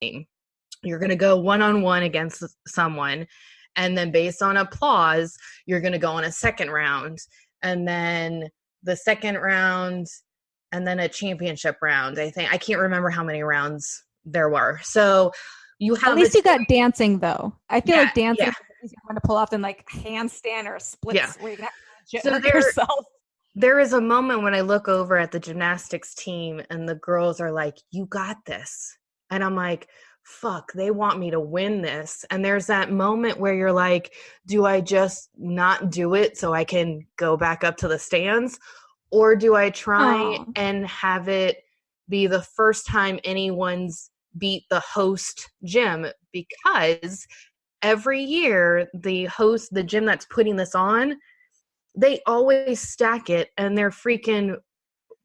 You're going to go one-on-one against someone. And then based on applause, you're going to go on a second round. And then the second round, and then a championship round. I can't remember how many rounds there were. So you have at least you got dancing though. I feel like dancing is easier to pull off than like handstand or splits where you can hurt yourself. There is a moment when I look over at the gymnastics team and the girls are like, "You got this," and I'm like, fuck, they want me to win this. And there's that moment where you're like, do I just not do it so I can go back up to the stands? Or do I try and have it be the first time anyone's beat the host gym? Because every year the gym that's putting this on, they always stack it and their freaking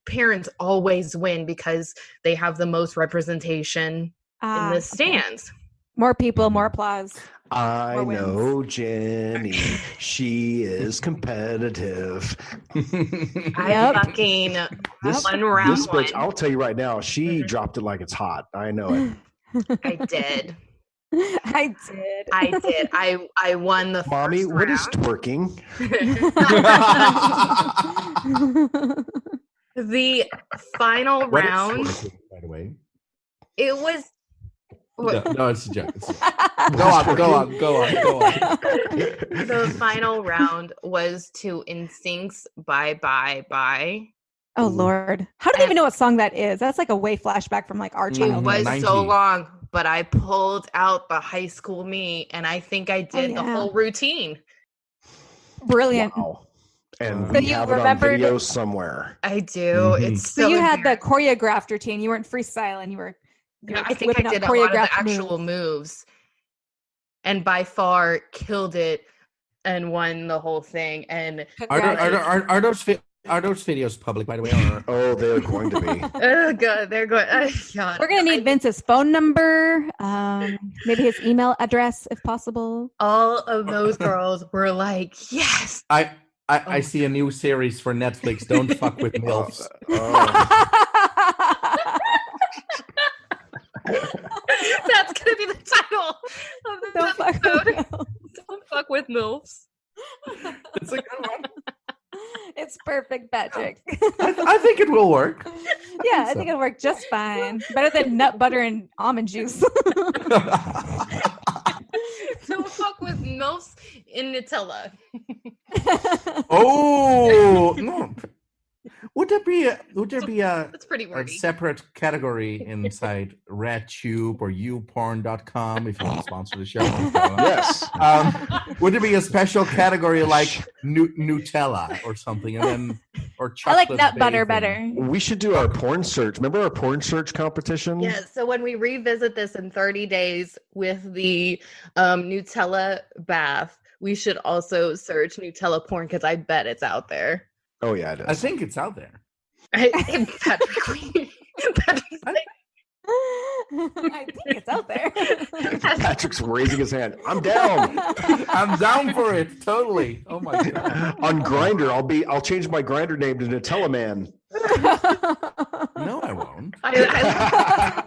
parents always win because they have the most representation in the stands. More people, more applause. I know Jenny. She is competitive. I fucking one round. This bitch, I'll tell you right now, she dropped it like it's hot. I know it. I did. I did. I won the Mommy, first what round. is twerking? The final round. Twerking, by the way. It was. No, it's a joke. Go on. The final round was to NSYNC's Bye Bye Bye. Oh, Lord. How do you even know what song that is? That's like a way flashback from like our childhood. It was so long, but I pulled out the high school me and I think I did the whole routine. Brilliant. Wow. And so we you have it on video somewhere. I do. It's so you had the choreographed routine. You weren't freestyling. You were I think I did a lot of the actual moves and by far killed it and won the whole thing. And are those videos public, by the way? Or? Oh, they're going to be. Oh, God. They're going. God. We're going to need Vince's phone number, maybe his email address if possible. All of those girls were like, yes. I see a new series for Netflix. Don't fuck with Milfs. That's gonna be the title of this episode. Don't fuck with Milfs. It's a good one. It's perfect, Patrick. I think it will work. I think it'll work just fine. Better than nut butter and almond juice. Don't fuck with Milfs in Nutella. Oh no. Would there be a that's pretty wordy. A separate category inside RedTube or YouPorn.com if you want to sponsor the show? Yes. Would there be a special category like Nutella or something, and then or chocolate? I like nut butter better. We should do our porn search. Remember our porn search competition? Yeah. So when we revisit this in 30 days with the Nutella bath, we should also search Nutella porn because I bet it's out there. Oh, yeah, it is. I think it's out there. I think it's out there. Patrick's raising his hand. I'm down. I'm down for it. Totally. Oh my God. On Grindr, I'll change my Grindr name to Nutella Man. No, I won't. I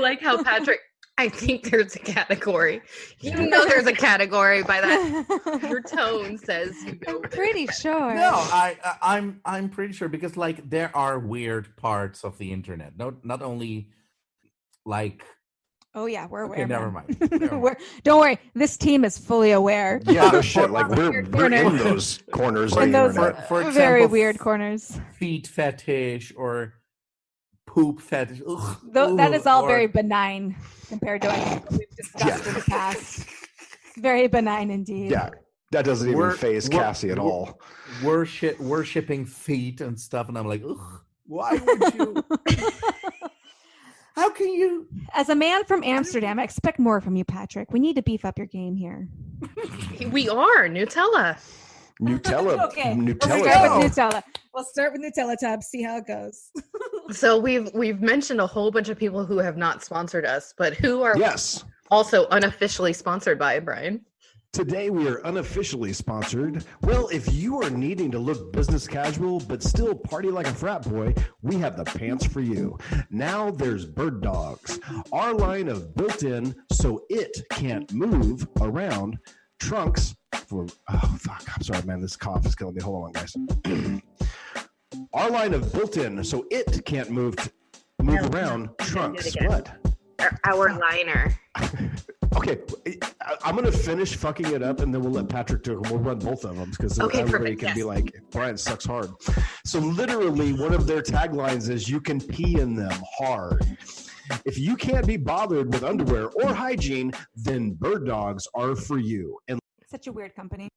like how Patrick. I think there's a category. You know there's a category by that. Your tone says you know. I'm pretty sure. No, I'm pretty sure because like there are weird parts of the internet. Not only like. Oh yeah, we're aware. Okay, never mind. Don't worry. This team is fully aware. Yeah, no shit. Like we're in those corners. In those for example, very weird corners. Feet fetish or poop fetish. Ugh, that is all very benign compared to what we've discussed in the past. Very benign indeed. Yeah, that doesn't even faze Cassie at all. Worshipping feet and stuff, and I'm like, ugh, why would you? How can you? As a man from Amsterdam, I expect more from you, Patrick. We need to beef up your game here. We are Nutella. Okay. Nutella. We'll start with Nutella Tab. See how it goes. So we've mentioned a whole bunch of people who have not sponsored us, but who are yes also unofficially sponsored by Brian. Today we are unofficially sponsored. Well, if you are needing to look business casual but still party like a frat boy, we have the pants for you. Now there's Bird Dogs, our line of built-in so it can't move around trunks for, oh fuck, I'm sorry man, this cough is killing me. Hold on guys. Our line of built-in so it can't move around trunks. What? Our liner. Okay, I'm going to finish fucking it up, and then we'll let Patrick do it. We'll run both of them, because everybody can be like, Brian sucks hard. So literally, one of their taglines is, you can pee in them hard. If you can't be bothered with underwear or hygiene, then Bird Dogs are for you. And such a weird company.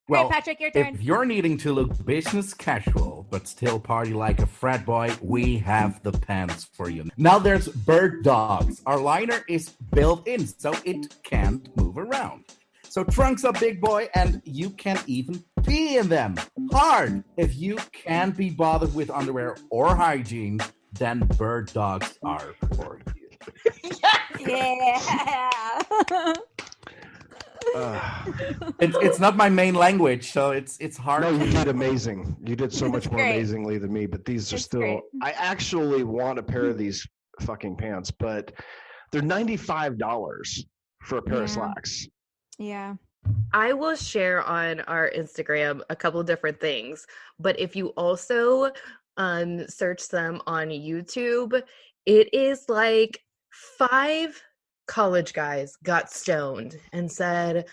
Well, okay, Patrick, your turn. If you're needing to look business casual but still party like a frat boy, we have the pants for you. Now there's Bird Dogs. Our liner is built in so it can't move around. So trunks are big boy and you can even pee in them hard. If you can't be bothered with underwear or hygiene, then Bird Dogs are for you. Yeah. It's not my main language, so it's hard. No, you did amazing. You did so much more amazingly than me, but these are still great. I actually want a pair of these fucking pants, but they're $95 for a pair of slacks. Yeah. I will share on our Instagram a couple of different things, but if you also search them on YouTube, it is like 5 college guys got stoned and said,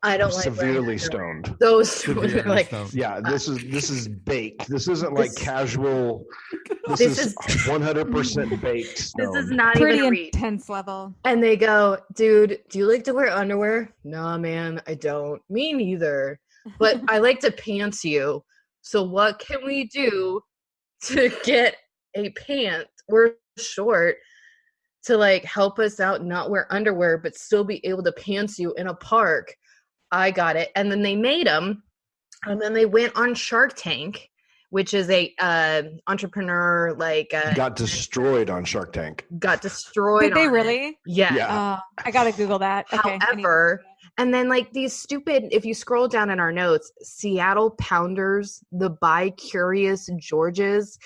I don't like severely stoned. Those like stoned. Yeah, this is baked. This isn't like casual. This is 100% baked stoned. This is not pretty even intense level. And they go, dude, do you like to wear underwear? Nah, man, I don't. Me neither. But I like to pants you. So what can we do to get a pant? We're short. To like help us out, not wear underwear, but still be able to pants you in a park. I got it. And then they made them. And then they went on Shark Tank, which is a entrepreneur got destroyed on Shark Tank. Got destroyed. Did they really? Yeah. I gotta Google that. Okay. However, and then like these stupid, if you scroll down in our notes, Seattle Pounders, the Bi-Curious Georges.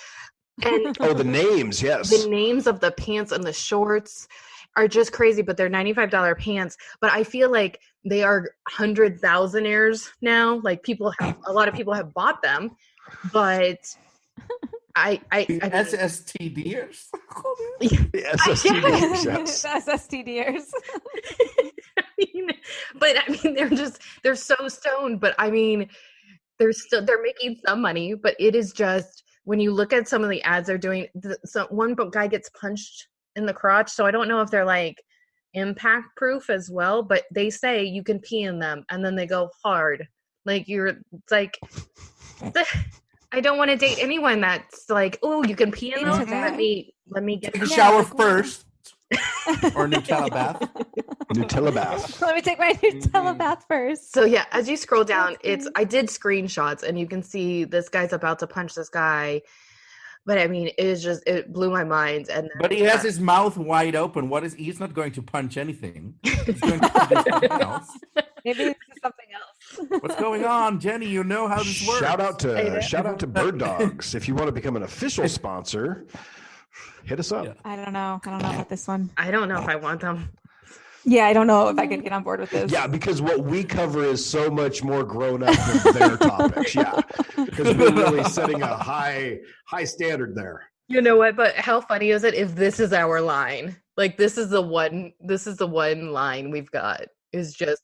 And the names, yes. The names of the pants and the shorts are just crazy, but they're $95 pants. But I feel like they are 100,000-aires now. Like a lot of people have bought them, but SSTDers? SSTDers, yes. SSTDers. But I mean, they're so stoned, but I mean, they're making some money, but it is just, when you look at some of the ads they're doing, one guy gets punched in the crotch. So I don't know if they're like impact proof as well, but they say you can pee in them and then they go hard. Like it's like, I don't want to date anyone that's like, oh, you can pee in them. Let me get a shower first. Or Nutella bath. Nutella bath. Let me take my Nutella bath first. So yeah, as you scroll down, I did screenshots and you can see this guy's about to punch this guy. But I mean, it blew my mind. But he has his mouth wide open. He's not going to punch anything. He's going to do something else. Maybe this is something else. What's going on, Jenny? You know how this works. Shout out to Bird Dogs. If you want to become an official sponsor, hit us up. Yeah. I don't know about this one. I don't know if I want them. Yeah, I don't know if I could get on board with this. Yeah, because what we cover is so much more grown up than their topics. Yeah, because we're really setting a high standard there. You know what? But how funny is it if this is our line? Like this is the one line we've got. Is just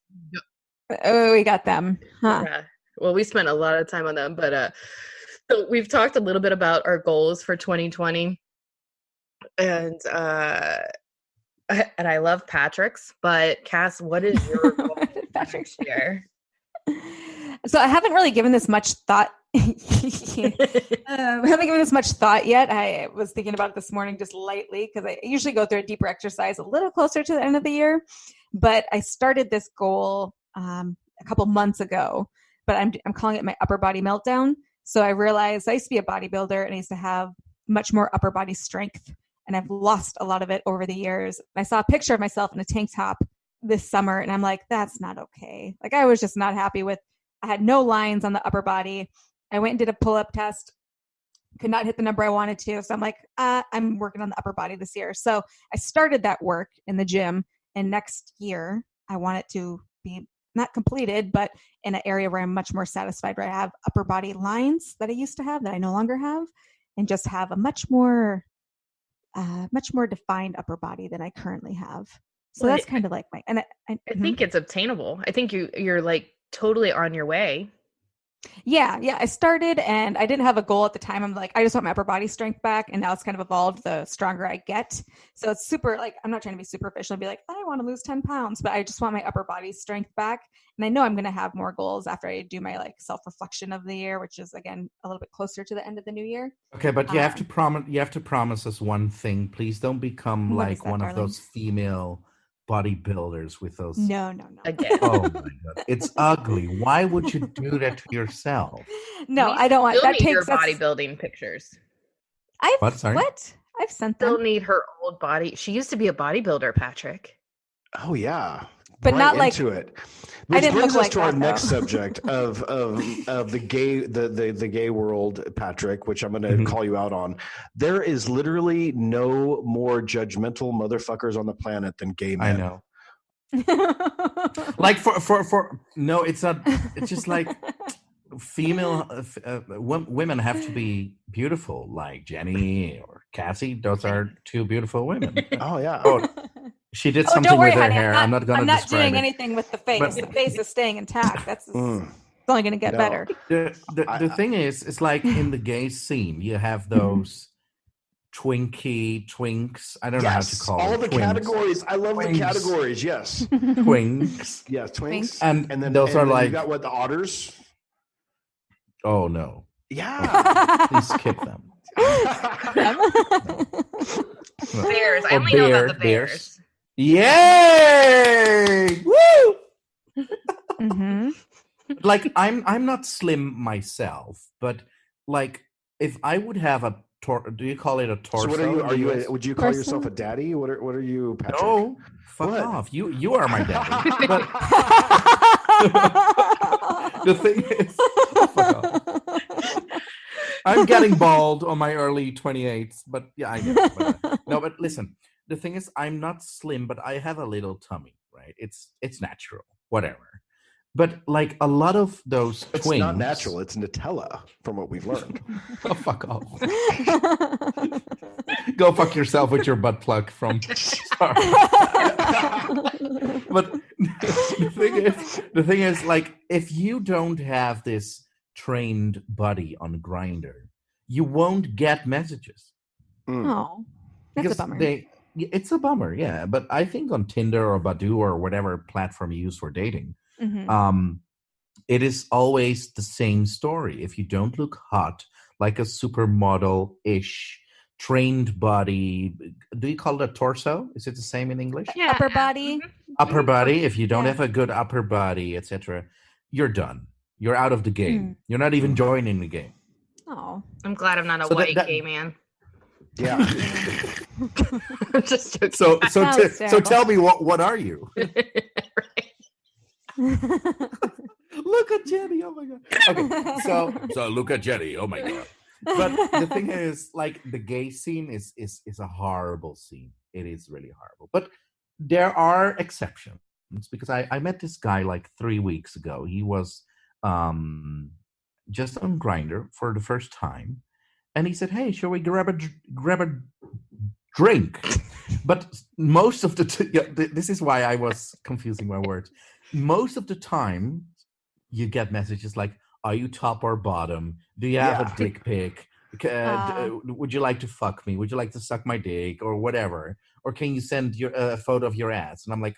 we got them. Huh. Yeah. Well, we spent a lot of time on them, but so we've talked a little bit about our goals for 2020, and I love Patrick's, but Cass, what is your goal for Patrick's year? So I haven't really given this much thought. I haven't given this much thought yet. I was thinking about it this morning just lightly because I usually go through a deeper exercise a little closer to the end of the year. But I started this goal a couple months ago, but I'm calling it my upper body meltdown. So I realized I used to be a bodybuilder and I used to have much more upper body strength. And I've lost a lot of it over the years. I saw a picture of myself in a tank top this summer, and I'm like, that's not okay. Like, I was just not happy with. I had no lines on the upper body. I went and did a pull-up test. Could not hit the number I wanted to. So I'm like, I'm working on the upper body this year. So I started that work in the gym, and next year I want it to be not completed, but in an area where I'm much more satisfied, where I have upper body lines that I used to have that I no longer have, and just have a much more defined upper body than I currently have. So that's kind of like my, and I think it's obtainable. I think you're like totally on your way. Yeah. I started, and I didn't have a goal at the time. I'm like, I just want my upper body strength back, and now it's kind of evolved the stronger I get. So it's super, like, I'm not trying to be superficial and be like, I want to lose 10 pounds, but I just want my upper body strength back. And I know I'm going to have more goals after I do my like self-reflection of the year, which is again a little bit closer to the end of the new year. Okay, but you have to promise us one thing. Please don't become like one of those female bodybuilders with those. No. Again. Oh my god, it's ugly. Why would you do that to yourself? No, I don't want that. Takes your bodybuilding pictures. I've sent them. Still need her old body. She used to be a bodybuilder, Patrick. Oh yeah, but right not like into it. I Which didn't brings look us like to our that, next though. subject of the gay world, Patrick, which I'm going to call you out on. There is literally no more judgmental motherfuckers on the planet than gay men. I know. Like for no, it's not. It's just like female women have to be beautiful, like Jenny or Cassie. Those are two beautiful women. Oh yeah. Oh, she did something with her hair. I'm not going to describe doing it. anything with the face. But the face is staying intact. It's only going to get better. The thing is, it's like in the gay scene, you have those twinks. I don't know how to call them. All the twinks. Categories. I love the categories. Yes. Twinks. Yes, twinks. And then those are like, you got what, the otters? Oh no. Yeah. Please skip them. Bears. I only know about the bears. Yay! Woo! Like I'm not slim myself, but like if I would have a do you call it a torso? So what are you? Would you call yourself a daddy? What are you, Patrick? No, fuck off. You are my daddy. But the thing is, fuck off. I'm getting bald on my early 28s, but yeah, I get it. But, no, but listen, the thing is, I'm not slim, but I have a little tummy, right? It's natural, whatever. But like a lot of those it's twins, not natural. It's Nutella, from what we've learned. Oh, fuck off. Go fuck yourself with your butt plug from. Sorry. But the thing is, like, if you don't have this trained buddy on Grindr, you won't get messages. Oh, that's a bummer. It's a bummer, yeah. But I think on Tinder or Badoo or whatever platform you use for dating, it is always the same story. If you don't look hot, like a supermodel-ish, trained body, do you call it a torso? Is it the same in English? Yeah. Upper body. Upper body. If you don't have a good upper body, etc., you're done. You're out of the game. You're not even joining the game. Oh, I'm glad I'm not a white gay man. Yeah. Just joking. So tell me, what are you? Look at Jenny. Oh my god. Okay. So look at Jenny. Oh my god. But the thing is, like, the gay scene is a horrible scene. It is really horrible. But there are exceptions, because I met this guy like 3 weeks ago. He was just on Grindr for the first time, and he said, "Hey, shall we grab a drink?" But most of the this is why I was confusing my words. Most of the time, you get messages like, "Are you top or bottom? Do you have a dick pic? Would you like to fuck me? Would you like to suck my dick, or whatever? Or can you send your a photo of your ass?" And I'm like,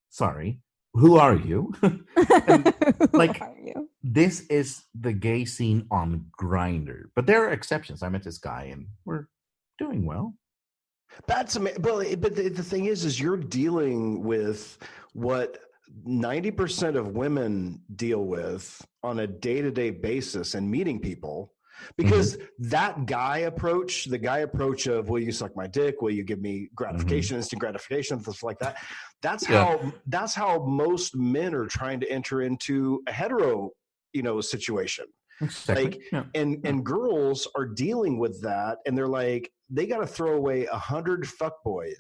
"Sorry, who are you?" And, like, who are you? This is the gay scene on Grindr, but there are exceptions. I met this guy, and we're doing well. That's amazing. But the thing is you're dealing with what 90% of women deal with on a day-to-day basis and meeting people. Because that guy approach, the guy approach of, will you suck my dick? Will you give me gratification, instant gratification, stuff like that? That's how most men are trying to enter into a hetero, situation. Exactly. And girls are dealing with that, and they're like, they got to throw away 100 fuckboys